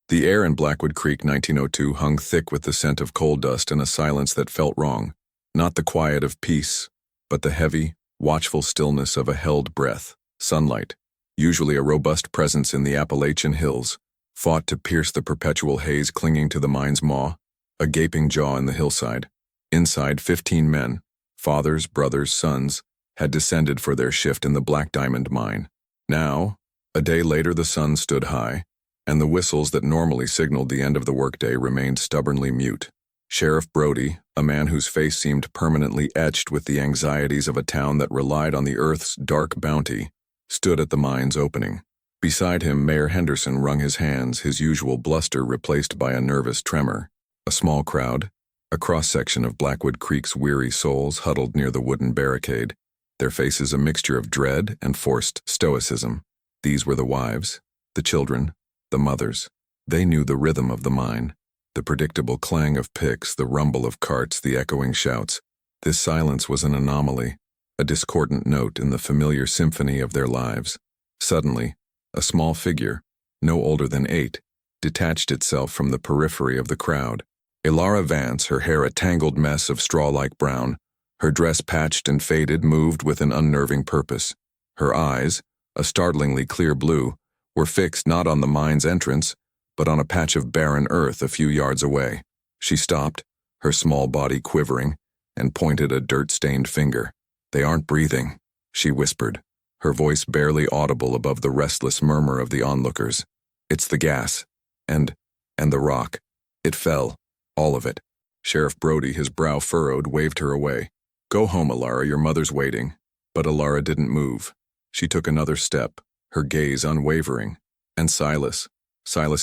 The air in Blackwood Creek 1902 hung thick with the scent of coal dust and a silence that felt wrong. Not the quiet of peace, but the heavy, watchful stillness of a held breath. Sunlight, usually a robust presence in the Appalachian hills, fought to pierce the perpetual haze clinging to the mine's maw, a gaping jaw in the hillside. Inside, 15 men, fathers, brothers, sons, had descended for their shift in the Black Diamond mine. Now, a day later, the sun stood high, and the whistles that normally signaled the end of the workday remained stubbornly mute. Sheriff Brody, a man whose face seemed permanently etched with the anxieties of a town that relied on the earth's dark bounty, stood at the mine's opening. Beside him, Mayor Henderson wrung his hands, his usual bluster replaced by a nervous tremor. A small crowd, a cross-section of Blackwood Creek's weary souls, huddled near the wooden barricade, their faces a mixture of dread and forced stoicism. These were the wives, the children, the mothers. They knew the rhythm of the mine, the predictable clang of picks, the rumble of carts, the echoing shouts. This silence was an anomaly, a discordant note in the familiar symphony of their lives. Suddenly, a small figure, no older than 8, detached itself from the periphery of the crowd. Elara Vance, her hair a tangled mess of straw-like brown, her dress patched and faded, moved with an unnerving purpose. Her eyes, a startlingly clear blue, were fixed not on the mine's entrance, but on a patch of barren earth a few yards away. She stopped, her small body quivering, and pointed a dirt-stained finger. "They aren't breathing," she whispered, her voice barely audible above the restless murmur of the onlookers. "It's the gas. And the rock. It fell. All of it." Sheriff Brody, his brow furrowed, waved her away. "Go home, Elara, your mother's waiting." But Elara didn't move. She took another step, her gaze unwavering. "And Silas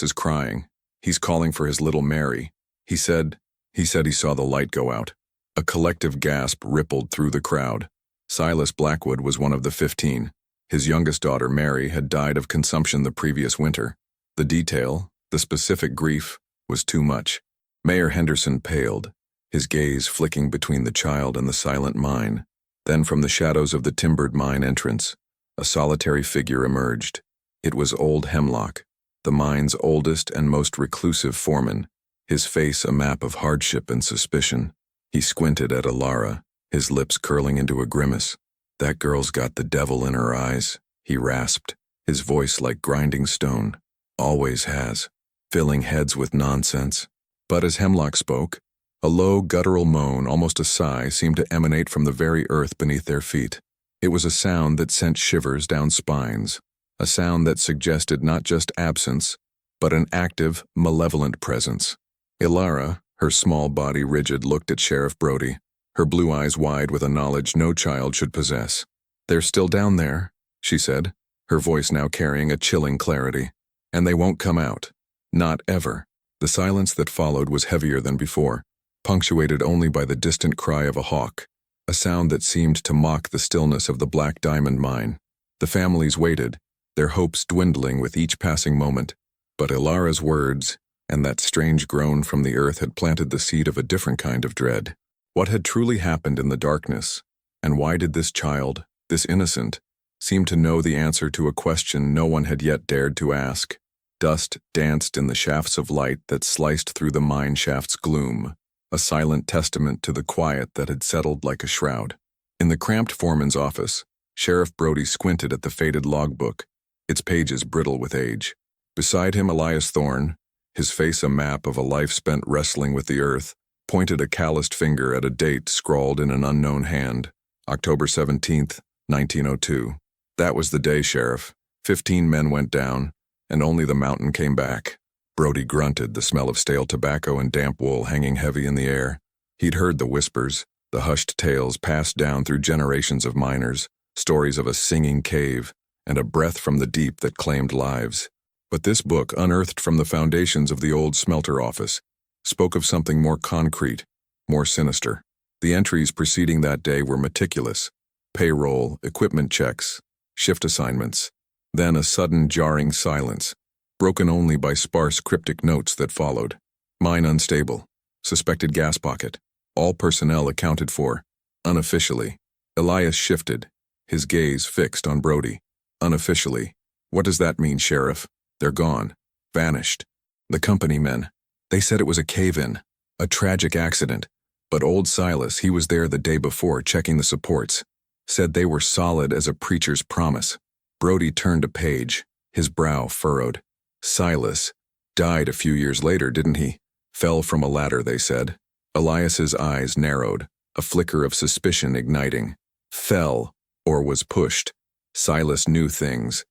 is crying. He's calling for his little Mary. He said he saw the light go out." A collective gasp rippled through the crowd. Silas Blackwood was one of the 15. His youngest daughter, Mary, had died of consumption the previous winter. The detail, the specific grief, was too much. Mayor Henderson paled, his gaze flicking between the child and the silent mine. Then from the shadows of the timbered mine entrance, a solitary figure emerged. It was old Hemlock, the mine's oldest and most reclusive foreman, his face a map of hardship and suspicion. He squinted at Elara, his lips curling into a grimace. "That girl's got the devil in her eyes," he rasped, his voice like grinding stone. "Always has, filling heads with nonsense." But as Hemlock spoke, a low guttural moan, almost a sigh, seemed to emanate from the very earth beneath their feet. It was a sound that sent shivers down spines, a sound that suggested not just absence, but an active, malevolent presence. Elara, her small body rigid, looked at Sheriff Brody, her blue eyes wide with a knowledge no child should possess. "They're still down there," she said, her voice now carrying a chilling clarity. "And they won't come out. Not ever." The silence that followed was heavier than before, punctuated only by the distant cry of a hawk, a sound that seemed to mock the stillness of the Black Diamond mine. The families waited, their hopes dwindling with each passing moment. But Elara's words, and that strange groan from the earth, had planted the seed of a different kind of dread. What had truly happened in the darkness, and why did this child, this innocent, seem to know the answer to a question no one had yet dared to ask? Dust danced in the shafts of light that sliced through the mine shaft's gloom, a silent testament to the quiet that had settled like a shroud. In the cramped foreman's office, Sheriff Brody squinted at the faded logbook, its pages brittle with age. Beside him, Elias Thorne, his face a map of a life spent wrestling with the earth, pointed a calloused finger at a date scrawled in an unknown hand, October 17th, 1902. "That was the day, Sheriff. 15 men went down, and only the mountain came back." Brody grunted, the smell of stale tobacco and damp wool hanging heavy in the air. He'd heard the whispers, the hushed tales passed down through generations of miners, stories of a singing cave and a breath from the deep that claimed lives. But this book, unearthed from the foundations of the old smelter office, spoke of something more concrete, more sinister. The entries preceding that day were meticulous: payroll, equipment checks, shift assignments. Then a sudden jarring silence, broken only by sparse cryptic notes that followed. "Mine unstable. Suspected gas pocket. All personnel accounted for. Unofficially." Elias shifted, his gaze fixed on Brody. "Unofficially. What does that mean, Sheriff?" "They're gone. Vanished." The company men. They said it was a cave-in, a tragic accident. But old Silas, he was there the day before checking the supports, said they were solid as a preacher's promise. Brody turned a page, his brow furrowed. Silas died a few years later, didn't he? Fell from a ladder, they said. Elias's eyes narrowed, a flicker of suspicion igniting. Fell, or was pushed. Silas knew things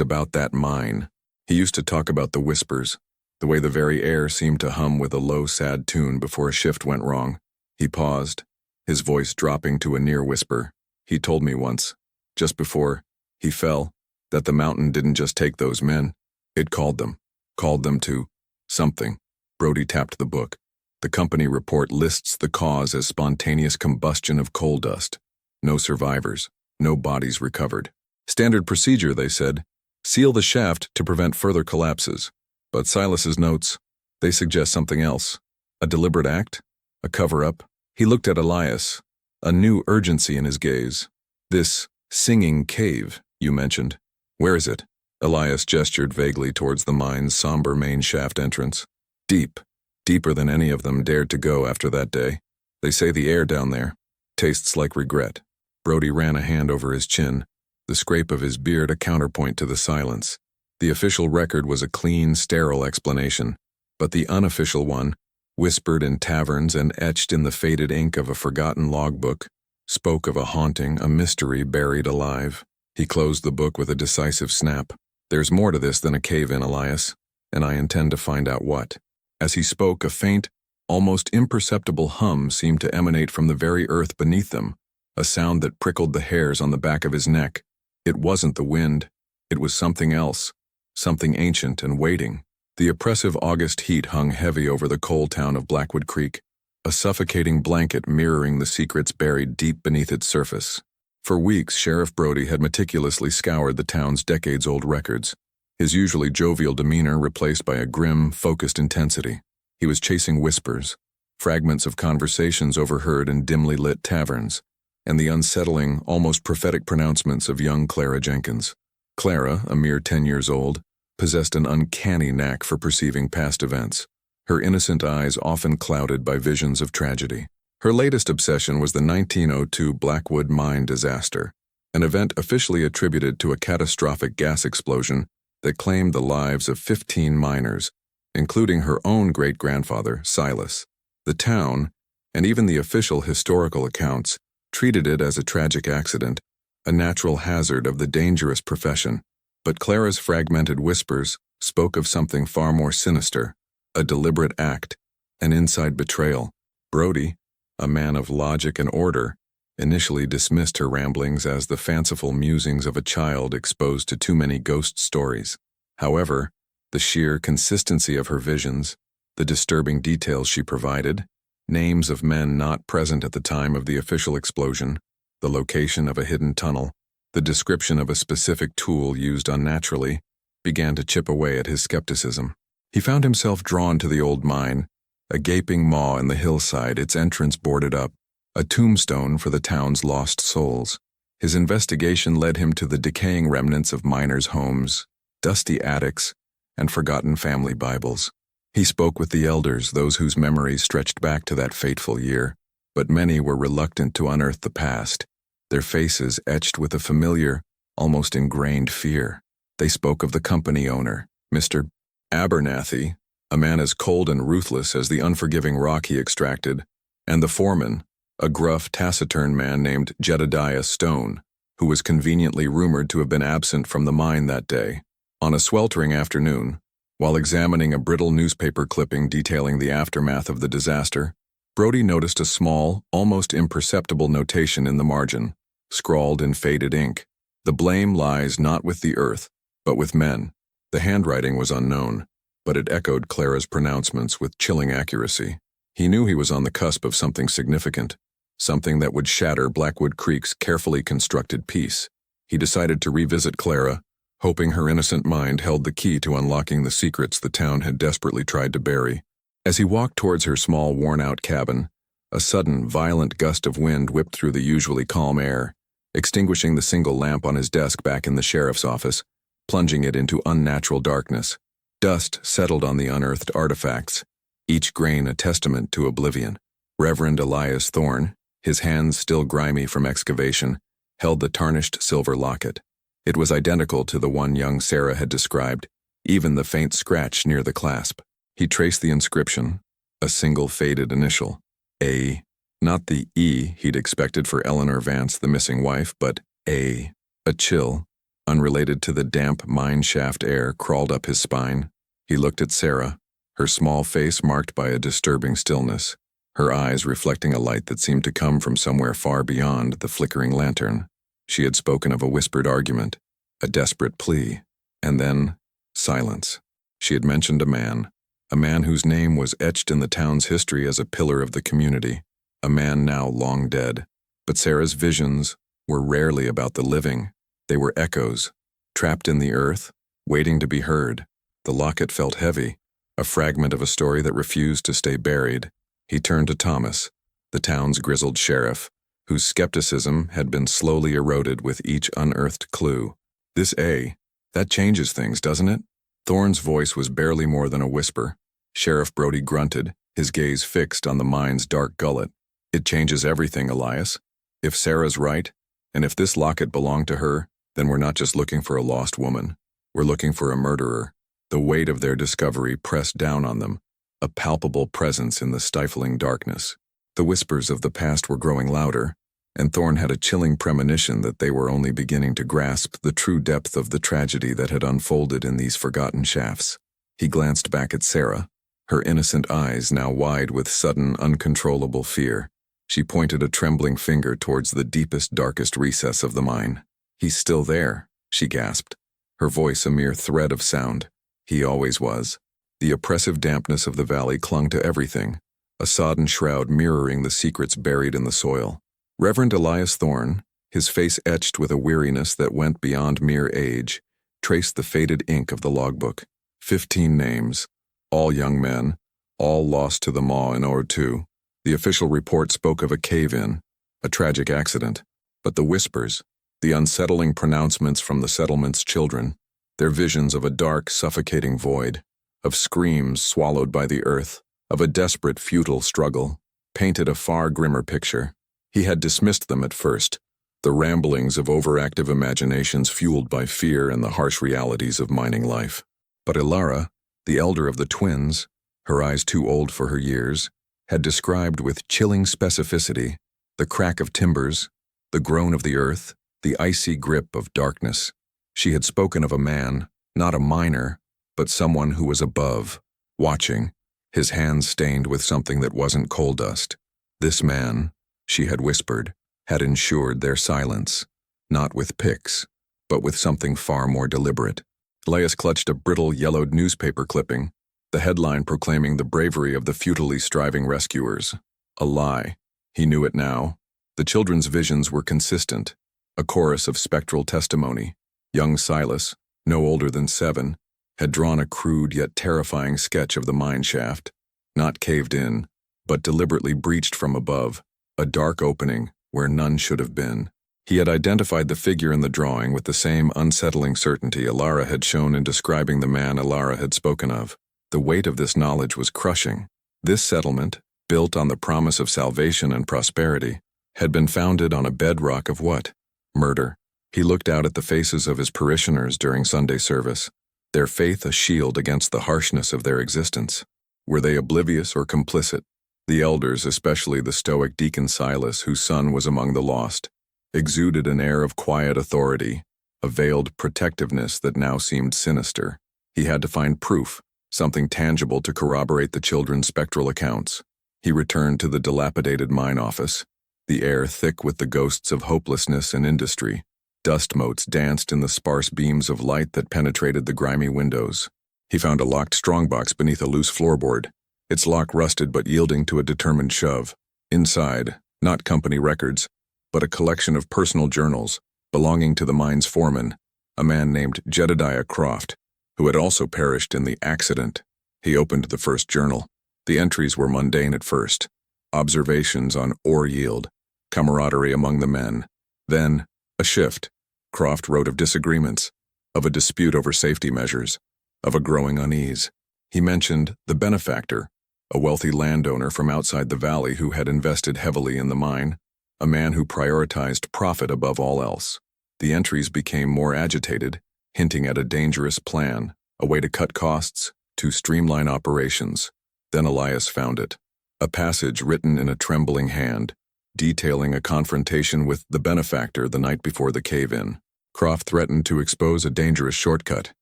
about that mine. He used to talk about the whispers, the way the very air seemed to hum with a low, sad tune before a shift went wrong. He paused, his voice dropping to a near whisper. He told me once, just before he fell, that the mountain didn't just take those men. It called them to something. Brody tapped the book. The company report lists the cause as spontaneous combustion of coal dust. No survivors, no bodies recovered. Standard procedure, they said. Seal the shaft to prevent further collapses. But Silas's notes, they suggest something else. A deliberate act? A cover-up? He looked at Elias, a new urgency in his gaze. This singing cave, you mentioned. Where is it? Elias gestured vaguely towards the mine's somber main shaft entrance. Deep, deeper than any of them dared to go after that day. They say the air down there tastes like regret. Brody ran a hand over his chin, the scrape of his beard a counterpoint to the silence. The official record was a clean, sterile explanation, but the unofficial one, whispered in taverns and etched in the faded ink of a forgotten logbook, spoke of a haunting, a mystery buried alive. He closed the book with a decisive snap. There's more to this than a cave-in, Elias, and I intend to find out what. As he spoke, a faint, almost imperceptible hum seemed to emanate from the very earth beneath them, a sound that prickled the hairs on the back of his neck. It wasn't the wind. It was something else, something ancient and waiting. The oppressive August heat hung heavy over the coal town of Blackwood Creek, a suffocating blanket mirroring the secrets buried deep beneath its surface. For weeks, Sheriff Brody had meticulously scoured the town's decades-old records, his usually jovial demeanor replaced by a grim, focused intensity. He was chasing whispers, fragments of conversations overheard in dimly lit taverns, and the unsettling, almost prophetic pronouncements of young Clara Jenkins. Clara, a mere 10 years old, possessed an uncanny knack for perceiving past events, her innocent eyes often clouded by visions of tragedy. Her latest obsession was the 1902 Blackwood mine disaster, an event officially attributed to a catastrophic gas explosion that claimed the lives of 15 miners, including her own great-grandfather, Silas. The town, and even the official historical accounts, treated it as a tragic accident, a natural hazard of the dangerous profession. But Clara's fragmented whispers spoke of something far more sinister, a deliberate act, an inside betrayal. Brody, a man of logic and order, initially dismissed her ramblings as the fanciful musings of a child exposed to too many ghost stories. However, the sheer consistency of her visions, the disturbing details she provided, names of men not present at the time of the official explosion, the location of a hidden tunnel, the description of a specific tool used unnaturally, began to chip away at his skepticism. He found himself drawn to the old mine, a gaping maw in the hillside, its entrance boarded up, a tombstone for the town's lost souls. His investigation led him to the decaying remnants of miners' homes, dusty attics, and forgotten family Bibles. He spoke with the elders, those whose memories stretched back to that fateful year, but many were reluctant to unearth the past, their faces etched with a familiar, almost ingrained fear. They spoke of the company owner, Mr. Abernathy, a man as cold and ruthless as the unforgiving rock he extracted, and the foreman, a gruff, taciturn man named Jedediah Stone, who was conveniently rumored to have been absent from the mine that day. On a sweltering afternoon, while examining a brittle newspaper clipping detailing the aftermath of the disaster, Brody noticed a small, almost imperceptible notation in the margin, scrawled in faded ink. The blame lies not with the earth, but with men. The handwriting was unknown, but it echoed Clara's pronouncements with chilling accuracy. He knew he was on the cusp of something significant, something that would shatter Blackwood Creek's carefully constructed peace. He decided to revisit Clara, hoping her innocent mind held the key to unlocking the secrets the town had desperately tried to bury. As he walked towards her small, worn-out cabin, a sudden, violent gust of wind whipped through the usually calm air, extinguishing the single lamp on his desk back in the sheriff's office, plunging it into unnatural darkness. Dust settled on the unearthed artifacts, each grain a testament to oblivion. Reverend Elias Thorne, his hands still grimy from excavation, held the tarnished silver locket. It was identical to the one young Sarah had described, even the faint scratch near the clasp. He traced the inscription, a single faded initial, A, not the E he'd expected for Eleanor Vance, the missing wife, but A. A chill, unrelated to the damp mine shaft air, crawled up his spine. He looked at Sarah, her small face marked by a disturbing stillness, her eyes reflecting a light that seemed to come from somewhere far beyond the flickering lantern. She had spoken of a whispered argument, a desperate plea, and then silence. She had mentioned a man whose name was etched in the town's history as a pillar of the community, a man now long dead. But Sarah's visions were rarely about the living. They were echoes, trapped in the earth, waiting to be heard. The locket felt heavy, a fragment of a story that refused to stay buried. He turned to Thomas, the town's grizzled sheriff, whose skepticism had been slowly eroded with each unearthed clue. This A, that changes things, doesn't it? Thorne's voice was barely more than a whisper. Sheriff Brody grunted, his gaze fixed on the mine's dark gullet. It changes everything, Elias. If Sarah's right, and if this locket belonged to her, then we're not just looking for a lost woman. We're looking for a murderer. The weight of their discovery pressed down on them, a palpable presence in the stifling darkness. The whispers of the past were growing louder, and Thorne had a chilling premonition that they were only beginning to grasp the true depth of the tragedy that had unfolded in these forgotten shafts. He glanced back at Sarah, her innocent eyes now wide with sudden, uncontrollable fear. She pointed a trembling finger towards the deepest, darkest recess of the mine. "He's still there," she gasped, her voice a mere thread of sound. He always was. The oppressive dampness of the valley clung to everything, a sodden shroud mirroring the secrets buried in the soil. Reverend Elias Thorne, his face etched with a weariness that went beyond mere age, traced the faded ink of the logbook. 15 names, all young men, all lost to the maw in '02. The official report spoke of a cave-in, a tragic accident, but the whispers, the unsettling pronouncements from the settlement's children, their visions of a dark, suffocating void, of screams swallowed by the earth, of a desperate, futile struggle, painted a far grimmer picture. He had dismissed them at first, the ramblings of overactive imaginations fueled by fear and the harsh realities of mining life. But Ilara, the elder of the twins, her eyes too old for her years, had described with chilling specificity the crack of timbers, the groan of the earth, the icy grip of darkness. She had spoken of a man, not a miner, but someone who was above, watching, his hands stained with something that wasn't coal dust. This man, she had whispered, had ensured their silence, not with picks, but with something far more deliberate. Elias clutched a brittle, yellowed newspaper clipping, the headline proclaiming the bravery of the futilely striving rescuers. A lie. He knew it now. The children's visions were consistent, a chorus of spectral testimony. Young Silas, no older than 7, had drawn a crude yet terrifying sketch of the mine shaft, not caved in, but deliberately breached from above, a dark opening where none should have been. He had identified the figure in the drawing with the same unsettling certainty Ilara had shown in describing the man Ilara had spoken of. The weight of this knowledge was crushing. This settlement, built on the promise of salvation and prosperity, had been founded on a bedrock of what? Murder. He looked out at the faces of his parishioners during Sunday service, their faith a shield against the harshness of their existence. Were they oblivious or complicit? The elders, especially the stoic Deacon Silas, whose son was among the lost, exuded an air of quiet authority, a veiled protectiveness that now seemed sinister. He had to find proof, something tangible to corroborate the children's spectral accounts. He returned to the dilapidated mine office, the air thick with the ghosts of hopelessness and industry. Dust motes danced in the sparse beams of light that penetrated the grimy windows. He found a locked strongbox beneath a loose floorboard, its lock rusted but yielding to a determined shove. Inside, not company records, but a collection of personal journals belonging to the mine's foreman, a man named Jedediah Croft, who had also perished in the accident. He opened the first journal. The entries were mundane at first. Observations on ore yield, camaraderie among the men. Then, a shift. Croft wrote of disagreements, of a dispute over safety measures. of a growing unease. He mentioned the benefactor, a wealthy landowner from outside the valley who had invested heavily in the mine, a man who prioritized profit above all else. The entries became more agitated, hinting at a dangerous plan, a way to cut costs, to streamline operations. Then Elias found it, a passage written in a trembling hand, detailing a confrontation with the benefactor the night before the cave-in. Croft threatened to expose a dangerous shortcut,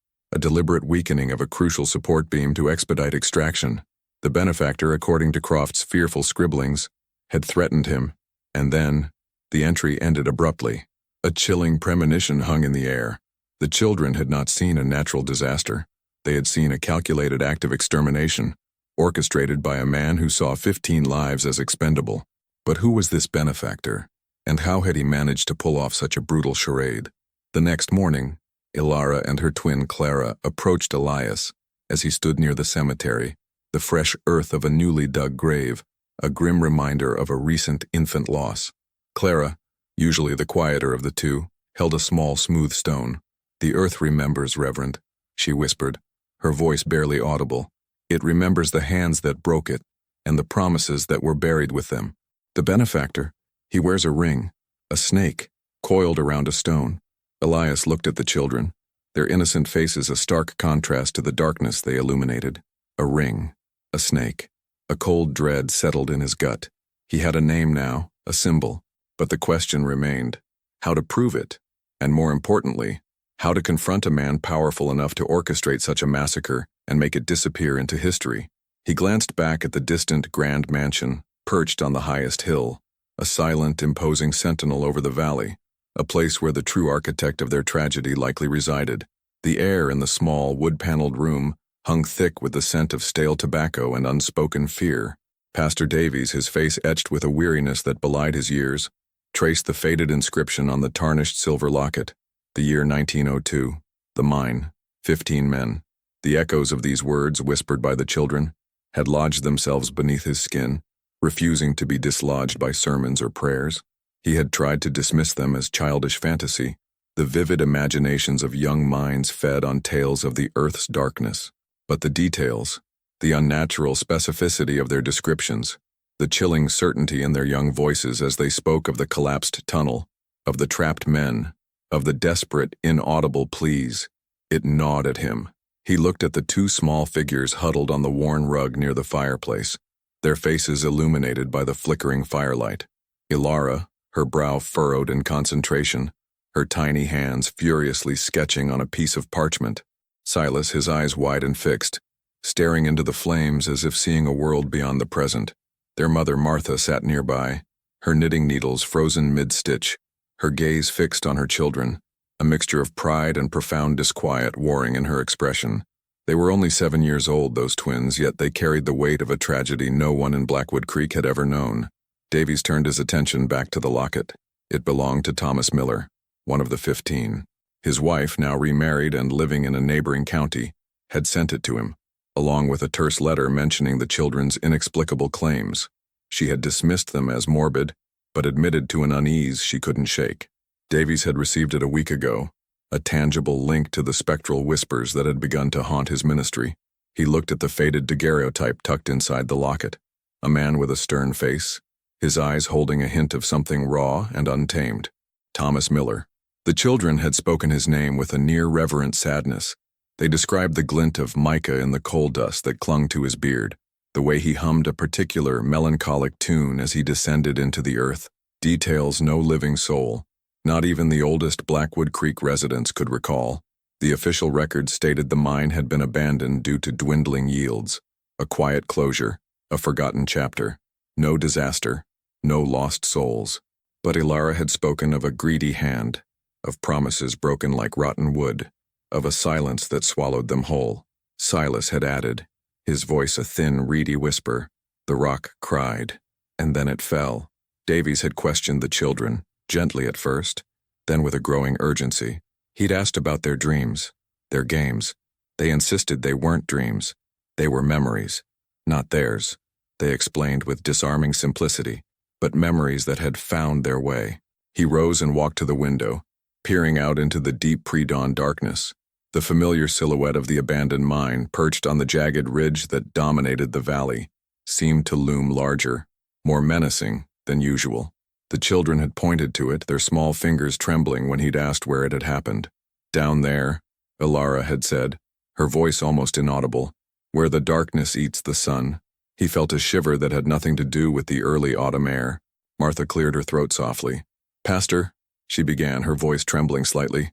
a deliberate weakening of a crucial support beam to expedite extraction. The benefactor, according to Croft's fearful scribblings, had threatened him, and then the entry ended abruptly. A chilling premonition hung in the air. The children had not seen a natural disaster. They had seen a calculated act of extermination, orchestrated by a man who saw 15 lives as expendable. But who was this benefactor, and how had he managed to pull off such a brutal charade? The next morning, Ilara and her twin Clara approached Elias as he stood near the cemetery, the fresh earth of a newly dug grave, a grim reminder of a recent infant loss. Clara, usually the quieter of the two, held a small, smooth stone. "The earth remembers, Reverend," she whispered, her voice barely audible. "It remembers the hands that broke it, and the promises that were buried with them. The benefactor, he wears a ring, a snake, coiled around a stone." Elias looked at the children, their innocent faces a stark contrast to the darkness they illuminated. A ring, a snake. A cold dread settled in his gut. He had a name now, a symbol, but the question remained, how to prove it, and more importantly, how to confront a man powerful enough to orchestrate such a massacre and make it disappear into history. He glanced back at the distant grand mansion, perched on the highest hill, a silent, imposing sentinel over the valley, a place where the true architect of their tragedy likely resided. The air in the small, wood-paneled room hung thick with the scent of stale tobacco and unspoken fear. Pastor Davies, his face etched with a weariness that belied his years, traced the faded inscription on the tarnished silver locket. The year 1902. The mine. 15 men. The echoes of these words, whispered by the children, had lodged themselves beneath his skin, refusing to be dislodged by sermons or prayers. He had tried to dismiss them as childish fantasy, the vivid imaginations of young minds fed on tales of the earth's darkness. But the details, the unnatural specificity of their descriptions, the chilling certainty in their young voices as they spoke of the collapsed tunnel, of the trapped men, of the desperate, inaudible pleas, it gnawed at him. He looked at the two small figures huddled on the worn rug near the fireplace, their faces illuminated by the flickering firelight. Ilara, her brow furrowed in concentration, her tiny hands furiously sketching on a piece of parchment. Silas, his eyes wide and fixed, staring into the flames as if seeing a world beyond the present. Their mother Martha sat nearby, her knitting needles frozen mid-stitch, her gaze fixed on her children, a mixture of pride and profound disquiet warring in her expression. They were only 7 years old, those twins, yet they carried the weight of a tragedy no one in Blackwood Creek had ever known. Davies turned his attention back to the locket. It belonged to Thomas Miller, one of the 15. His wife, now remarried and living in a neighboring county, had sent it to him, along with a terse letter mentioning the children's inexplicable claims. She had dismissed them as morbid, but admitted to an unease she couldn't shake. Davies had received it a week ago, a tangible link to the spectral whispers that had begun to haunt his ministry. He looked at the faded daguerreotype tucked inside the locket, a man with a stern face, his eyes holding a hint of something raw and untamed. Thomas Miller. The children had spoken his name with a near-reverent sadness. They described the glint of mica in the coal dust that clung to his beard, the way he hummed a particular melancholic tune as he descended into the earth, details no living soul, not even the oldest Blackwood Creek residents could recall. The official record stated the mine had been abandoned due to dwindling yields, a quiet closure, a forgotten chapter, no disaster, no lost souls. But Ilara had spoken of a greedy hand, of promises broken like rotten wood, of a silence that swallowed them whole. Silas had added, his voice a thin, reedy whisper. The rock cried, and then it fell. Davies had questioned the children, gently at first, then with a growing urgency. He'd asked about their dreams, their games. They insisted they weren't dreams. They were memories, not theirs, they explained with disarming simplicity, but memories that had found their way. He rose and walked to the window, peering out into the deep pre-dawn darkness. The familiar silhouette of the abandoned mine, perched on the jagged ridge that dominated the valley, seemed to loom larger, more menacing than usual. The children had pointed to it, their small fingers trembling when he'd asked where it had happened. "Down there," Ilara had said, her voice almost inaudible, "where the darkness eats the sun." He felt a shiver that had nothing to do with the early autumn air. Martha cleared her throat softly. "Pastor," she began, her voice trembling slightly.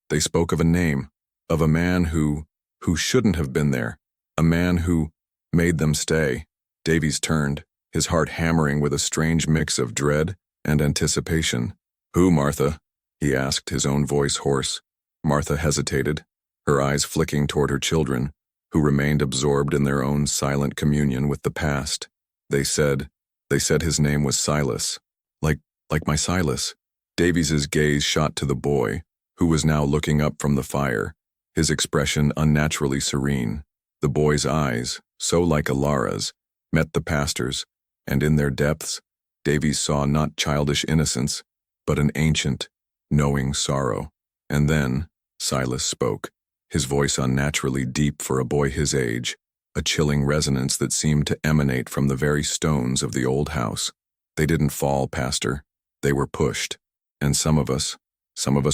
They spoke of a name, of a man who shouldn't have been there, a man who made them stay." Davies turned, his heart hammering with a strange mix of dread and anticipation. "Who, Martha?" he asked, his own voice hoarse. Martha hesitated, her eyes flicking toward her children, who remained absorbed in their own silent communion with the past. They said his name was Silas. Like my Silas." Davies's gaze shot to the boy, who was now looking up from the fire, his expression unnaturally serene. The boy's eyes, so like Ilara's, met the pastor's, and in their depths, Davies saw not childish innocence, but an ancient, knowing sorrow. And then Silas spoke, his voice unnaturally deep for a boy his age, a chilling resonance that seemed to emanate from the very stones of the old house. "They didn't fall, Pastor. They were pushed. And some of us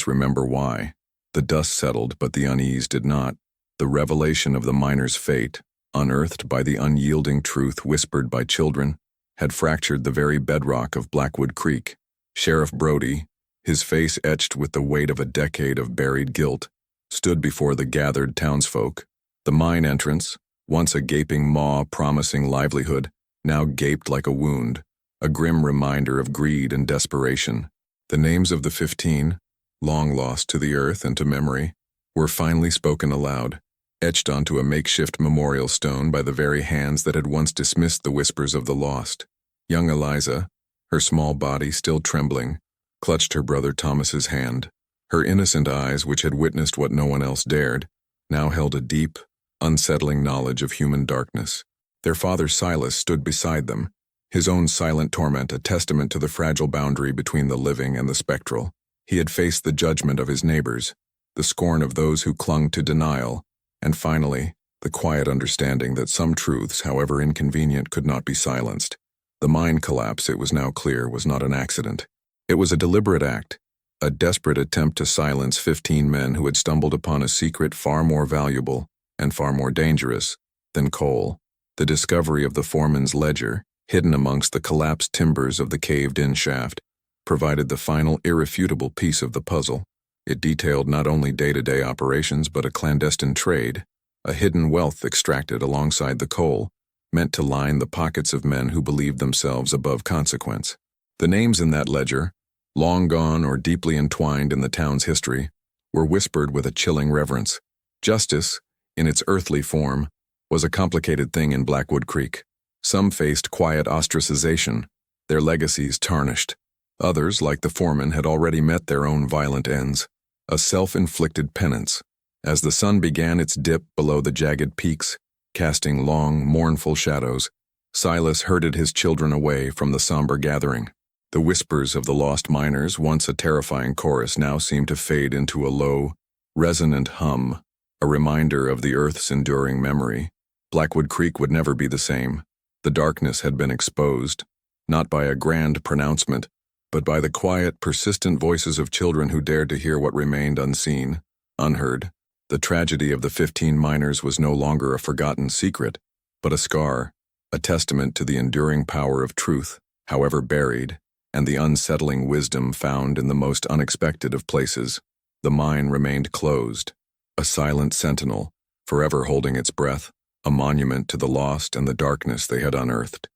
remember why." The dust settled, but the unease did not. The revelation of the miner's fate, unearthed by the unyielding truth whispered by children, had fractured the very bedrock of Blackwood Creek. Sheriff Brody, his face etched with the weight of a decade of buried guilt, stood before the gathered townsfolk. The mine entrance, once a gaping maw promising livelihood, now gaped like a wound, a grim reminder of greed and desperation. The names of the 15, long lost to the earth and to memory, were finally spoken aloud, etched onto a makeshift memorial stone by the very hands that had once dismissed the whispers of the lost. Young Eliza, her small body still trembling, clutched her brother Thomas's hand. Her innocent eyes, which had witnessed what no one else dared, now held a deep, unsettling knowledge of human darkness. Their father Silas stood beside them, his own silent torment a testament to the fragile boundary between the living and the spectral. He had faced the judgment of his neighbors, the scorn of those who clung to denial, and finally, the quiet understanding that some truths, however inconvenient, could not be silenced. The mine collapse, it was now clear, was not an accident. It was a deliberate act, a desperate attempt to silence 15 men who had stumbled upon a secret far more valuable and far more dangerous than coal. The discovery of the foreman's ledger, hidden amongst the collapsed timbers of the caved-in shaft, provided the final irrefutable piece of the puzzle. It detailed not only day-to-day operations but a clandestine trade, a hidden wealth extracted alongside the coal, meant to line the pockets of men who believed themselves above consequence. The names in that ledger, long gone or deeply entwined in the town's history, were whispered with a chilling reverence. Justice, in its earthly form, was a complicated thing in Blackwood Creek. Some faced quiet ostracization, their legacies tarnished. Others, like the foreman, had already met their own violent ends, a self-inflicted penance. As the sun began its dip below the jagged peaks, casting long, mournful shadows, Silas herded his children away from the somber gathering. The whispers of the lost miners, once a terrifying chorus, now seemed to fade into a low, resonant hum, a reminder of the earth's enduring memory. Blackwood Creek would never be the same. The darkness had been exposed, not by a grand pronouncement, but by the quiet, persistent voices of children who dared to hear what remained unseen, unheard. The tragedy of the 15 miners was no longer a forgotten secret, but a scar, a testament to the enduring power of truth, however buried, and the unsettling wisdom found in the most unexpected of places. The mine remained closed, a silent sentinel, forever holding its breath, a monument to the lost and the darkness they had unearthed.